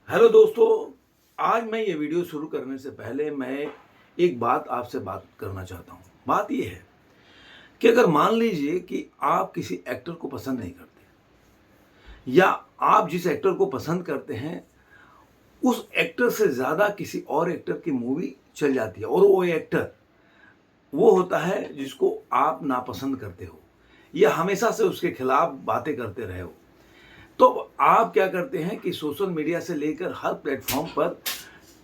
Hello दोस्तों। आज मैं ये वीडियो शुरू करने से पहले मैं एक बात आपसे बात करना चाहता हूँ। बात ये है कि अगर मान लीजिए कि आप किसी एक्टर को पसंद नहीं करते या आप जिस एक्टर को पसंद करते हैं उस एक्टर से ज़्यादा किसी और एक्टर की मूवी चल जाती है और वो एक्टर वो होता है जिसको आप नापसंद करते हो या हमेशा से उसके खिलाफ बातें करते रहे हो, तो आप क्या करते हैं कि सोशल मीडिया से लेकर हर प्लेटफॉर्म पर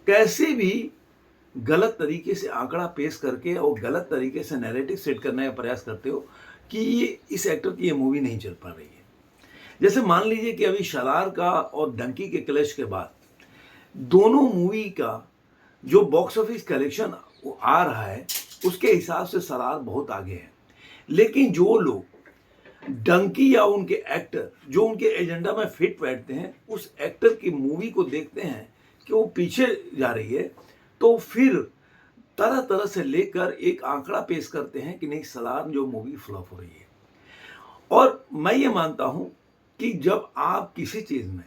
कैसे भी गलत तरीके से आंकड़ा पेश करके और गलत तरीके से नैरेटिव सेट करने का प्रयास करते हो कि ये इस एक्टर की ये मूवी नहीं चल पा रही है। जैसे मान लीजिए कि अभी सलार का और डंकी के क्लैश के बाद दोनों मूवी का जो बॉक्स ऑफिस कलेक्शन आ रहा है उसके हिसाब से सलार बहुत आगे है, लेकिन जो लोग डंकी या उनके एक्टर जो उनके एजेंडा में फिट बैठते हैं उस एक्टर की मूवी को देखते हैं कि वो पीछे जा रही है, तो फिर तरह तरह से लेकर एक आंकड़ा पेश करते हैं कि नहीं सलार जो मूवी फ्लॉप हो रही है। और मैं ये मानता हूं कि जब आप किसी चीज में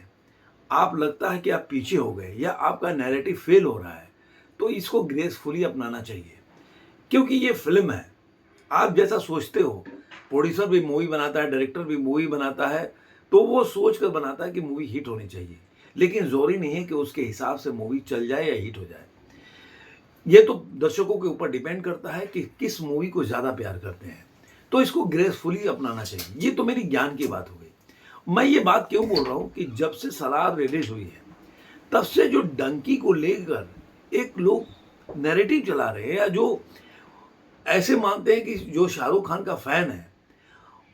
आप लगता है कि आप पीछे हो गए या आपका नैरेटिव फेल हो रहा है तो इसको ग्रेसफुली अपनाना चाहिए, क्योंकि ये फिल्म है। आप जैसा सोचते हो, प्रोड्यूसर भी मूवी बनाता है, डायरेक्टर भी मूवी बनाता है, तो वो सोच कर बनाता है कि मूवी हिट होनी चाहिए, लेकिन ज़रूरी नहीं है कि उसके हिसाब से मूवी चल जाए या हिट हो जाए। ये तो दर्शकों के ऊपर डिपेंड करता है कि किस मूवी को ज़्यादा प्यार करते हैं, तो इसको ग्रेसफुली अपनाना चाहिए। ये तो मेरी ज्ञान की बात हो गई। मैं ये बात क्यों बोल रहा हूँ कि जब से सलार रिलीज हुई है तब से जो डंकी को लेकर एक लोग नैरेटिव चला रहे हैं या जो ऐसे मानते हैं कि जो शाहरुख खान का फैन है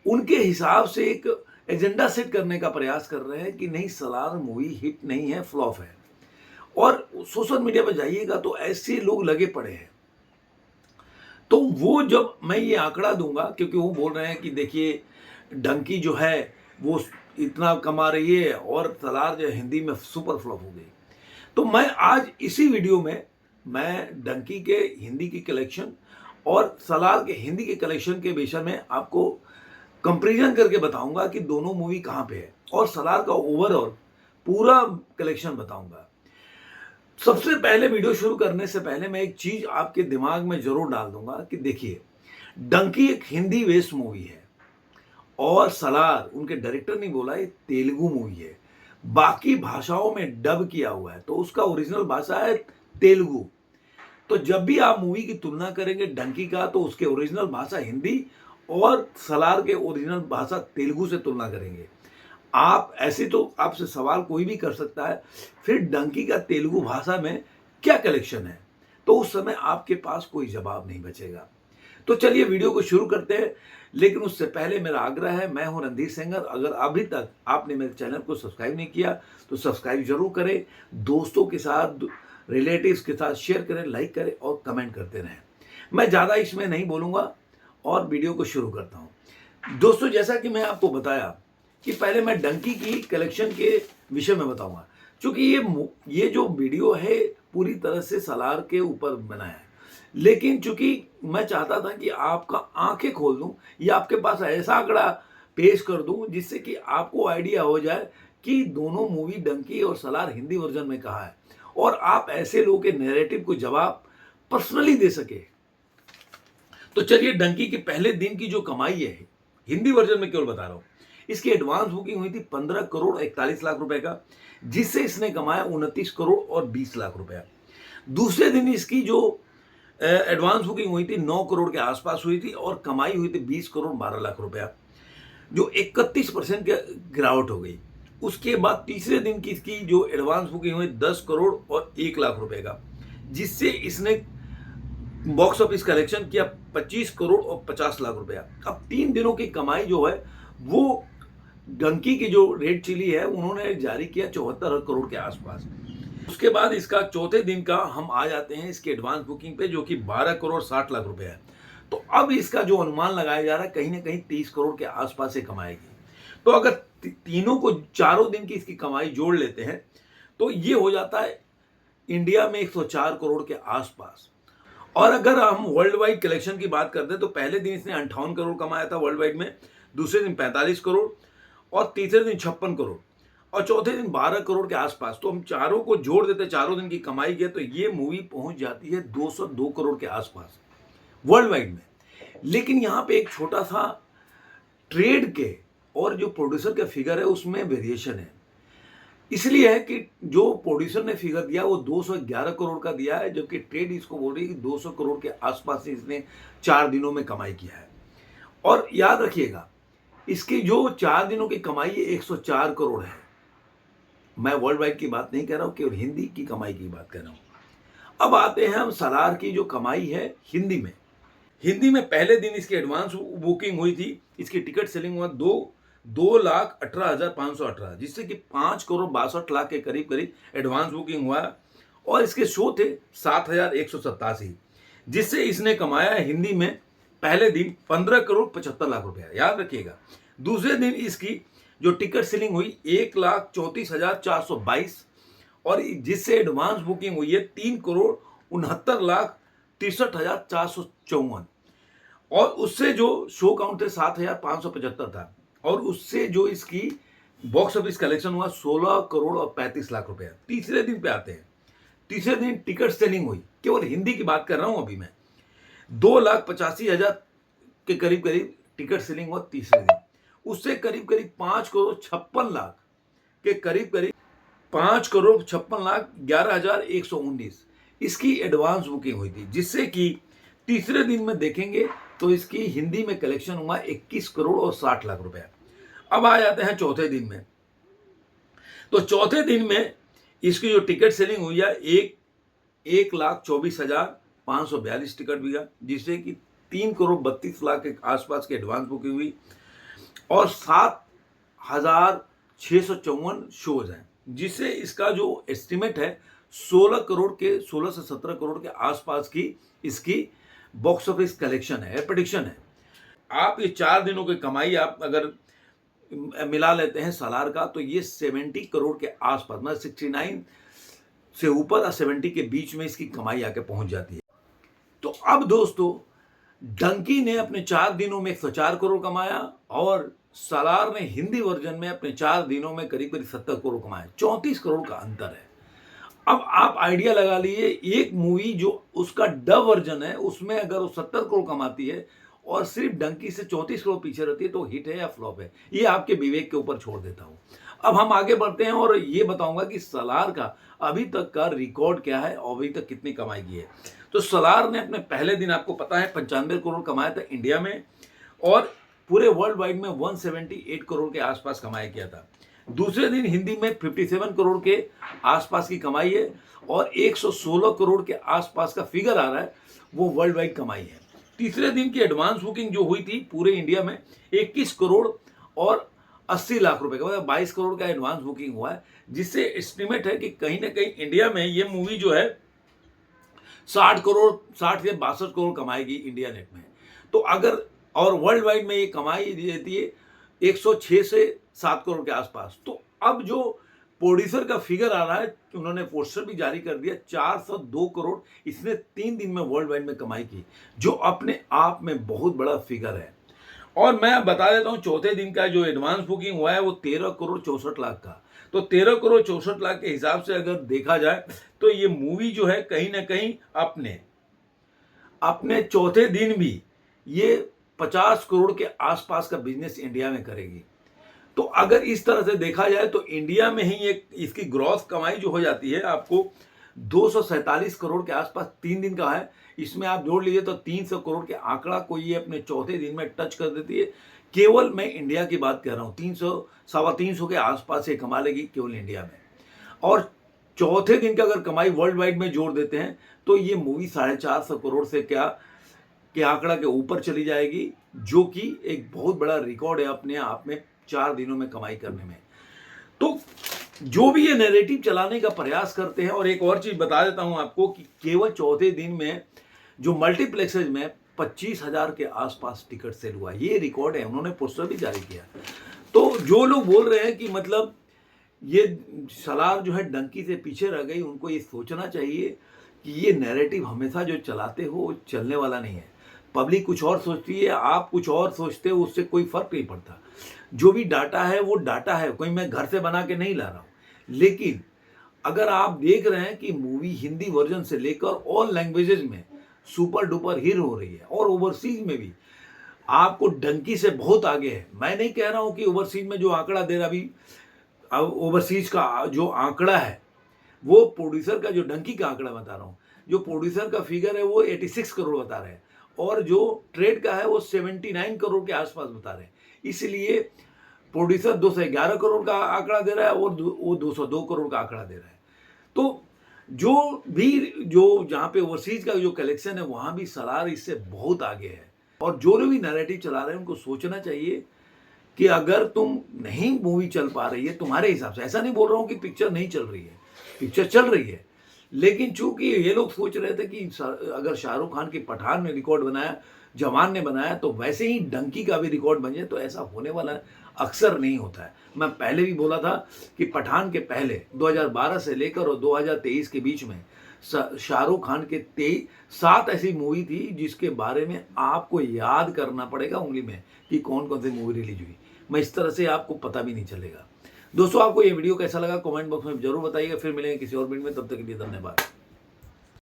उनके हिसाब से एक एजेंडा सेट करने का प्रयास कर रहे हैं कि नहीं सलार मूवी हिट नहीं है, फ्लॉप है। और सोशल मीडिया पर जाइएगा तो ऐसे लोग लगे पड़े हैं। तो वो जब मैं ये आंकड़ा दूंगा, क्योंकि वो बोल रहे हैं कि देखिए डंकी जो है वो इतना कमा रही है और सलार जो हिंदी में सुपर फ्लॉप हो गई, तो मैं आज इसी वीडियो में मैं डंकी के हिंदी की कलेक्शन और सलार के हिंदी के कलेक्शन के विषय में आपको कंपैरिजन करके बताऊंगा कि दोनों मूवी कहां पे है और सलार का ओवरऑल पूरा कलेक्शन बताऊंगा। सबसे पहले वीडियो शुरू करने से पहले मैं एक चीज आपके दिमाग में जरूर डाल दूंगा कि देखिए डंकी एक हिंदी बेस्ड मूवी है और सलार उनके डायरेक्टर ने बोला है तेलुगु मूवी है, बाकी भाषाओं में डब किया हुआ है, तो उसका ओरिजिनल भाषा है तेलुगु। तो जब भी आप मूवी की तुलना करेंगे डंकी का तो उसके ओरिजिनल भाषा हिंदी और सलार के ओरिजिनल भाषा तेलुगु से तुलना करेंगे। आप ऐसे तो आपसे सवाल कोई भी कर सकता है फिर डंकी का तेलुगु भाषा में क्या कलेक्शन है, तो उस समय आपके पास कोई जवाब नहीं बचेगा। तो चलिए वीडियो को शुरू करते हैं, लेकिन उससे पहले मेरा आग्रह है, मैं हूं रणधीर सेंगर। अगर अभी तक आपने मेरे चैनल को सब्सक्राइब नहीं किया तो सब्सक्राइब जरूर करें, दोस्तों के साथ रिलेटिव्स के साथ शेयर करें, लाइक करें और कमेंट करते रहें। मैं ज़्यादा इसमें नहीं बोलूँगा और वीडियो को शुरू करता हूँ। दोस्तों जैसा कि मैं आपको बताया कि पहले मैं डंकी की कलेक्शन के विषय में बताऊंगा, क्योंकि ये जो वीडियो है पूरी तरह से सलार के ऊपर बना है, लेकिन चूंकि मैं चाहता था कि आपका आंखें खोल दूं या आपके पास ऐसा आंकड़ा पेश कर दूं जिससे कि आपको आइडिया हो जाए कि दोनों मूवी डंकी और सलार हिंदी वर्जन में कहा है और आप ऐसे लोगों के नैरेटिव को जवाब पर्सनली दे सके। तो चलिए डंकी के पहले दिन की जो कमाई है हिंदी वर्जन में केवल बता रहा हूं, इसकी एडवांस बुकिंग हुई थी 15 करोड़ 41 लाख रुपए का, जिससे इसने कमाया 29 करोड़ और 20 लाख रुपया। दूसरे दिन इसकी जो एडवांस बुकिंग हुई थी 9 करोड़ के आसपास हुई थी और कमाई हुई थी 20 करोड़ 12 लाख रुपया, जो 31% की गिरावट हो गई। उसके बाद तीसरे दिन की इसकी जो एडवांस बुकिंग हुई 10 करोड़ और 1 लाख रुपए का, जिससे इसने बॉक्स ऑफिस कलेक्शन किया 25 करोड़ और 50 लाख रुपया। अब 3 दिनों की कमाई जो है वो डंकी की जो रेड चिली है उन्होंने जारी किया 74 करोड़ के आसपास। उसके बाद इसका चौथे दिन का हम आ जाते हैं इसके एडवांस बुकिंग पे, जो कि 12 करोड़ 60 लाख रुपए है। तो अब इसका जो अनुमान लगाया जा रहा है कहीं ना कहीं 30 करोड़ के आसपास से कमाएगी। तो अगर तीनों को चारों दिन की इसकी कमाई जोड़ लेते हैं तो ये हो जाता है इंडिया में 104 करोड़ के आसपास। और अगर हम वर्ल्ड वाइड कलेक्शन की बात करते हैं तो पहले दिन इसने 58 करोड़ कमाया था वर्ल्ड वाइड में, दूसरे दिन 45 करोड़ और तीसरे दिन 56 करोड़। और चौथे दिन 12 करोड़ के आसपास। तो हम चारों को जोड़ देते, चारों दिन की कमाई के, तो ये मूवी पहुंच जाती है 202 करोड़ के आसपास वर्ल्ड वाइड में। लेकिन यहाँ पे एक छोटा सा ट्रेड के और जो प्रोड्यूसर का फिगर है उसमें वेरिएशन है। इसलिए है कि जो प्रोड्यूसर ने फिगर दिया वो 211 करोड़ का दिया है, जबकि ट्रेड इसको बोल रही है कि 200 करोड़ के आसपास से इसने 4 दिनों में कमाई किया है। और याद रखिएगा, इसकी जो 4 दिनों की कमाई है 104 करोड़ है। मैं वर्ल्ड वाइड की बात नहीं कर रहा हूँ, केवल हिंदी की कमाई की बात कर रहा हूँ। अब आते हैं हम सलार की जो कमाई है हिंदी में। हिंदी में पहले दिन इसकी एडवांस बुकिंग हुई थी, इसकी टिकट सेलिंग हुआ 2,18,518, जिससे कि 5,62,00,000 के करीब करीब एडवांस बुकिंग हुआ। और इसके शो थे 7,187, जिससे इसने कमाया हिंदी में पहले दिन 15,75,00,000 रुपया। याद रखिएगा, दूसरे दिन इसकी जो टिकट सेलिंग हुई 1,34,422, और जिससे एडवांस बुकिंग हुई है 3,69,63,454, और उससे जो शो काउंट थे 7,575 था, और उससे जो इसकी बॉक्स ऑफिस कलेक्शन हुआ 16 करोड़ और 35 लाख रुपया। तीसरे दिन पे आते हैं। तीसरे दिन टिकट सेलिंग हुई, केवल हिंदी की बात कर रहा हूं अभी मैं, 2,85,000 के करीब करीब टिकट सेलिंग हुआ तीसरे दिन। उससे करीब करीब 5,56,00,000 के करीब करीब 5,56,11,119 इसकी एडवांस बुकिंग हुई थी, जिससे कि तीसरे दिन में देखेंगे तो इसकी हिंदी में कलेक्शन हुआ 21 करोड़ और 60 लाख रुपया। अब आ जाते हैं चौथे दिन में। तो चौथे दिन में इसकी जो टिकट सेलिंग हुई है 1,24,542 टिकट बिका, जिससे कि 3,32,00,000 के आसपास की एडवांस बुकिंग हुई, और 7,654 शोज हैं, जिससे इसका जो एस्टिमेट है 16 से 17 करोड़ के आसपास की इसकी बॉक्स ऑफिस कलेक्शन है, प्रेडिक्शन है। आप ये 4 दिनों की कमाई आप अगर मिला लेते हैं सलार का, तो ये 70 करोड़ के आसपास, मतलब 69 से ऊपर और 70 के बीच में इसकी कमाई आके पहुंच जाती है। तो अब दोस्तों, डंकी ने अपने 4 दिनों में 104 करोड़ कमाया, और सलार ने हिंदी वर्जन में अपने 4 दिनों में करीब करीब 70 करोड़ कमाया। 34 करोड़ का अंतर है। अब आप आइडिया लगा लीजिए, एक मूवी जो उसका डब वर्जन है उसमें अगर वो 70 करोड़ कमाती है और सिर्फ डंकी से 34 करोड़ पीछे रहती है, तो हिट है या फ्लॉप है, ये आपके विवेक के ऊपर छोड़ देता हूं। अब हम आगे बढ़ते हैं और ये बताऊंगा कि सलार का अभी तक का रिकॉर्ड क्या है और अभी तक कितनी कमाई की है। तो सलार ने अपने पहले दिन, आपको पता है, 95 करोड़ कमाया था इंडिया में, और पूरे वर्ल्ड वाइड में 178 करोड़ के आसपास कमाई किया था। दूसरे दिन हिंदी में 57 करोड़ के आसपास की कमाई है, और 116 करोड़ के आसपास का फिगर आ रहा है, वो वर्ल्ड वाइड कमाई है। तीसरे दिन की एडवांस बुकिंग जो हुई थी पूरे इंडिया में 21 करोड़ और 80 लाख रुपए का, मतलब 22 करोड़ का एडवांस बुकिंग हुआ है, जिससे एस्टिमेट है कि कहीं ना कहीं इंडिया में ये मूवी जो है 60 से 62 करोड़ कमाएगी इंडिया नेट में। तो अगर, और वर्ल्ड वाइड में ये कमाई देती है 106 से 7 करोड़ के आसपास। तो अब जो प्रोड्यूसर का फिगर आ रहा है, उन्होंने पोस्टर भी जारी कर दिया, 402 करोड़ इसने 3 दिन में वर्ल्ड वाइड में कमाई की, जो अपने आप में बहुत बड़ा फिगर है। और मैं बता देता हूं, चौथे दिन का जो एडवांस बुकिंग हुआ है वो 13 करोड़ 64 लाख का। तो 13 करोड़ 64 लाख के हिसाब से अगर देखा जाए तो ये मूवी जो है कहीं ना कहीं अपने चौथे दिन भी ये 50 करोड़ के आसपास का बिजनेस इंडिया में करेगी। तो अगर इस तरह से देखा जाए तो इंडिया में ही एक इसकी ग्रॉस कमाई जो हो जाती है आपको 247 करोड़ के आसपास 3 दिन का है। इसमें आप जोड़ लीजिए तो 300 करोड़ के आंकड़ा को ये अपने चौथे दिन में टच कर देती है। केवल मैं इंडिया की बात कर रहा हूँ, 300 के आसपास ये कमा लेगी केवल इंडिया में। और चौथे दिन का अगर कमाई वर्ल्ड वाइड में जोड़ देते हैं तो ये मूवी 450 करोड़ से क्या के आंकड़ा के ऊपर चली जाएगी, जो कि एक बहुत बड़ा रिकॉर्ड है अपने आप में 4 दिनों में कमाई करने में। तो जो भी ये नैरेटिव चलाने का प्रयास करते हैं, और एक और चीज बता देता हूं आपको कि केवल चौथे दिन में जो मल्टीप्लेक्सेज में 25,000 के आसपास टिकट सेल हुआ, ये रिकॉर्ड है, उन्होंने पोस्टर भी जारी किया। तो जो लोग बोल रहे हैं कि मतलब ये सलार जो है डंकी से पीछे रह गई, उनको ये सोचना चाहिए कि ये नैरेटिव हमेशा जो चलाते हो वो चलने वाला नहीं है। पब्लिक कुछ और सोचती है, आप कुछ और सोचते हो, उससे कोई फर्क नहीं पड़ता। जो भी डाटा है वो डाटा है, कोई मैं घर से बना के नहीं ला रहा हूँ। लेकिन अगर आप देख रहे हैं कि मूवी हिंदी वर्जन से लेकर ऑल लैंग्वेजेज में सुपर डुपर हिट हो रही है और ओवरसीज में भी आपको डंकी से बहुत आगे है। मैं नहीं कह रहा हूं कि ओवरसीज में जो आंकड़ा दे रहा अभी, ओवरसीज का जो आंकड़ा है वो प्रोड्यूसर का, जो डंकी का आंकड़ा बता रहा हूं, जो प्रोड्यूसर का फिगर है वो 86 करोड़ बता रहे हैं और जो ट्रेड का है वो 79 करोड़ के आसपास बता रहे हैं। इसलिए प्रोड्यूसर 211 करोड़ का आंकड़ा दे रहा है और वो 202 करोड़ का आंकड़ा दे रहा है। तो जो जहाँ पे ओवरसीज का जो कलेक्शन है वहाँ भी सलार इससे बहुत आगे है। और जो लोग भी नैरेटिव चला रहे हैं उनको सोचना चाहिए कि अगर तुम नहीं मूवी चल पा रही है तुम्हारे हिसाब से, ऐसा नहीं बोल रहा हूँ कि पिक्चर नहीं चल रही है, पिक्चर चल रही है, लेकिन चूंकि ये लोग सोच रहे थे कि अगर शाहरुख खान की पठान ने रिकॉर्ड बनाया, जवान ने बनाया, तो वैसे ही डंकी का भी रिकॉर्ड बन जाए, तो ऐसा होने वाला अक्सर नहीं होता है। मैं पहले भी बोला था कि पठान के पहले 2012 से लेकर और 2023 के बीच में शाहरुख खान के 7 ऐसी मूवी थी जिसके बारे में आपको याद करना पड़ेगा उंगली में कि कौन कौन सी मूवी रिलीज हुई। मैं इस तरह से आपको पता भी नहीं चलेगा। दोस्तों, आपको ये वीडियो कैसा लगा कमेंट बॉक्स में जरूर बताइएगा। फिर मिलेंगे किसी और वीडियो में, तब तक के लिए धन्यवाद।